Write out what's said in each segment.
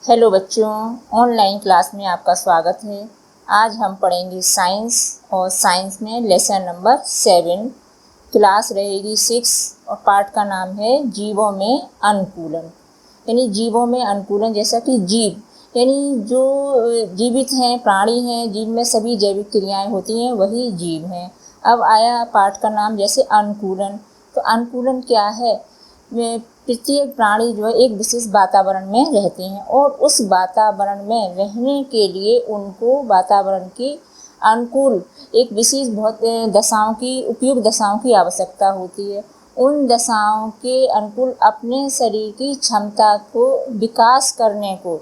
Hello बच्चों, online class में आपका स्वागत है। आज हम पढ़ेंगे साइंस और साइंस में लेसन नंबर 7। क्लास रहेगी 6 और पाठ का नाम है जीवों में अनुकूलन। यानी जीवों में अनुकूलन, जैसा कि जीव यानी जो जीवित हैं, प्राणी हैं, जिनमें सभी जैविक क्रियाएं होती हैं, वही जीव हैं। अब आया पाठ का नाम जैसे अनुकूलन। तो अनुकूलन क्या है? प्रत्येक प्राणी जो है एक विशेष वातावरण में रहते हैं और उस वातावरण में रहने के लिए उनको वातावरण की अनुकूल एक विशेष बहुत दशाओं की उपयुक्त दशाओं की आवश्यकता होती है। उन दशाओं के अनुकूल अपने शरीर की क्षमता को विकास करने को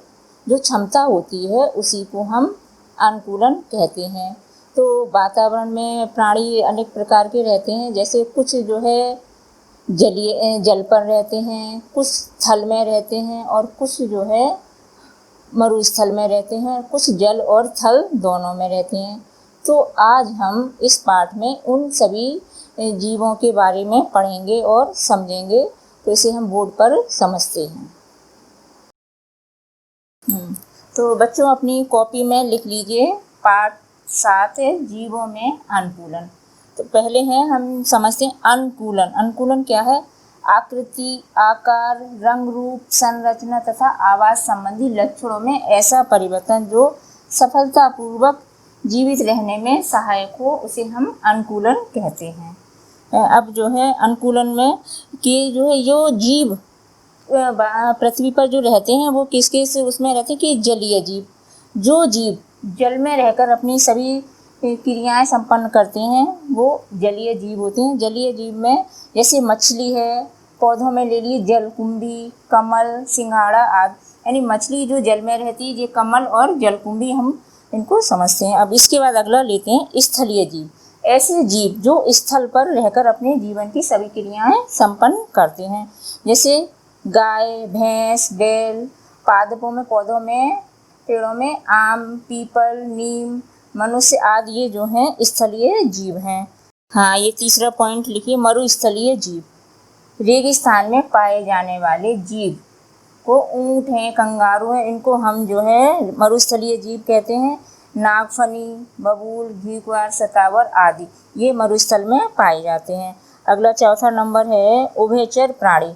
जो क्षमता होती है उसी को हम अनुकूलन कहते हैं। तो वातावरण में प्राणी अनेक प्रकार के रहते हैं, जैसे कुछ जो है जल पर रहते हैं, कुछ थल में रहते हैं और कुछ जो है मरुस्थल में रहते हैं, कुछ जल और थल दोनों में रहते हैं। तो आज हम इस पाठ में उन सभी जीवों के बारे में पढ़ेंगे और समझेंगे। तो इसे हम बोर्ड पर समझते हैं। तो बच्चों अपनी कॉपी में लिख लीजिए, पाठ 7 है जीवों में अनुकूलन। तो पहले हैं हम समझते हैं अनुकूलन। अनुकूलन क्या है? आकृति, आकार, रंग रूप, संरचना तथा आवाज संबंधी लक्षणों में ऐसा परिवर्तन जो सफलतापूर्वक जीवित रहने में सहायक हो, उसे हम अनुकूलन कहते हैं। अब जो है अनुकूलन में कि जो है जो जीव पृथ्वी पर जो रहते हैं वो किस किस उसमें रहते हैं कि जलीय जीव। जो जीव जल में रहकर अपनी सभी क्रियाएं संपन्न करते हैं वो जलीय जीव होते हैं। जलीय जीव में जैसे मछली है, पौधों में ले लिए जलकुंभी, कमल, सिंघाड़ा आदि। यानी मछली जो जल में रहती है, ये कमल और जलकुंभी हम इनको समझते हैं। अब इसके बाद अगला लेते हैं स्थलीय जीव। ऐसे जीव जो स्थल पर रहकर अपने जीवन की सभी क्रियाएं संपन्न करते हैं, जैसे गाय, भैंस, बैल, पादपों में, पौधों में, पेड़ों में आम, पीपल, नीम, मनुष्य आदि, ये जो हैं स्थलीय जीव हैं। हाँ, ये तीसरा पॉइंट लिखिए, मरुस्थलीय जीव। रेगिस्तान में पाए जाने वाले जीव को ऊंट हैं, कंगारू हैं, इनको हम जो है मरुस्थलीय जीव कहते हैं। नागफनी, बबूल, घीकुआर, सतावर आदि ये मरुस्थल में पाए जाते हैं। अगला चौथा नंबर है उभयचर प्राणी।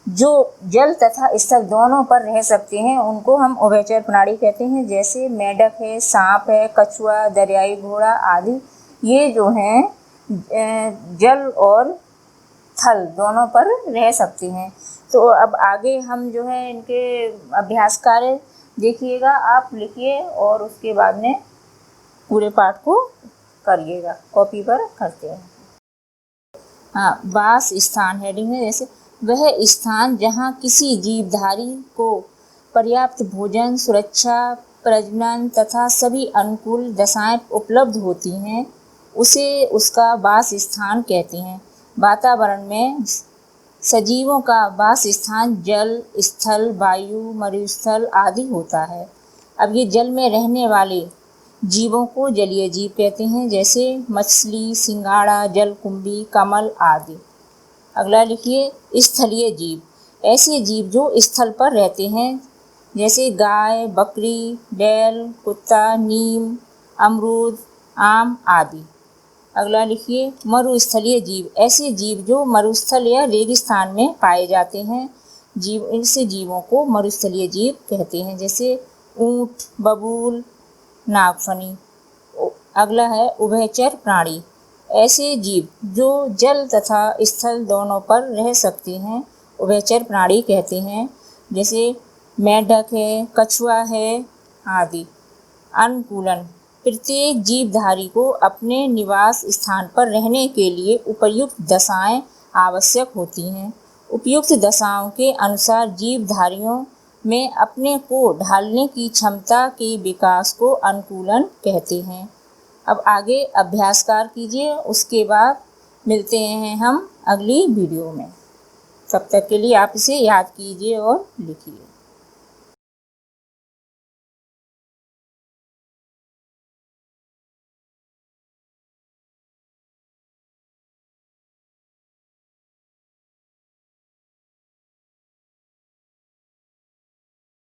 जो जल तथा स्थल दोनों पर रह सकते हैं उनको हम उभयचर प्राणी कहते हैं, जैसे मेढक है, सांप है, कछुआ, दरियाई घोड़ा आदि। ये जो हैं जल और थल दोनों पर रह सकते हैं। तो अब आगे हम जो है इनके अभ्यास कार्य देखिएगा, आप लिखिए और उसके बाद में पूरे पाठ को करिएगा। कॉपी पर करते हैं। हाँ, वास स्थान हेडिंग है, जैसे वह स्थान जहाँ किसी जीवधारी को पर्याप्त भोजन, सुरक्षा, प्रजनन तथा सभी अनुकूल दशाएं उपलब्ध होती हैं, उसे उसका वास स्थान कहते हैं। वातावरण में सजीवों का वास स्थान जल, स्थल, वायु, मरुस्थल आदि होता है। अब ये जल में रहने वाले जीवों को जलीय जीव कहते हैं, जैसे मछली, सिंघाड़ा, जलकुंभी, कमल आदि। अगला लिखिए स्थलीय जीव। ऐसे जीव जो स्थल पर रहते हैं, जैसे गाय, बकरी, बैल, कुत्ता, नीम, अमरूद, आम आदि। अगला लिखिए मरुस्थलीय जीव। ऐसे जीव जो मरुस्थल या रेगिस्तान में पाए जाते हैं, इनसे जीवों को मरुस्थलीय जीव कहते हैं, जैसे ऊंट, बबूल, नागफनी। अगला है उभयचर प्राणी। ऐसे जीव जो जल तथा स्थल दोनों पर रह सकते हैं उभयचर प्राणी कहते हैं, जैसे मेढक है, कछुआ है आदि। अनुकूलन। प्रत्येक जीवधारी को अपने निवास स्थान पर रहने के लिए उपयुक्त दशाएं आवश्यक होती हैं। उपयुक्त दशाओं के अनुसार जीवधारियों में अपने को ढालने की क्षमता के विकास को अनुकूलन कहते हैं। अब आगे अभ्यासकार कीजिए, उसके बाद मिलते हैं हम अगली वीडियो में। तब तक के लिए आप इसे याद कीजिए और लिखिए।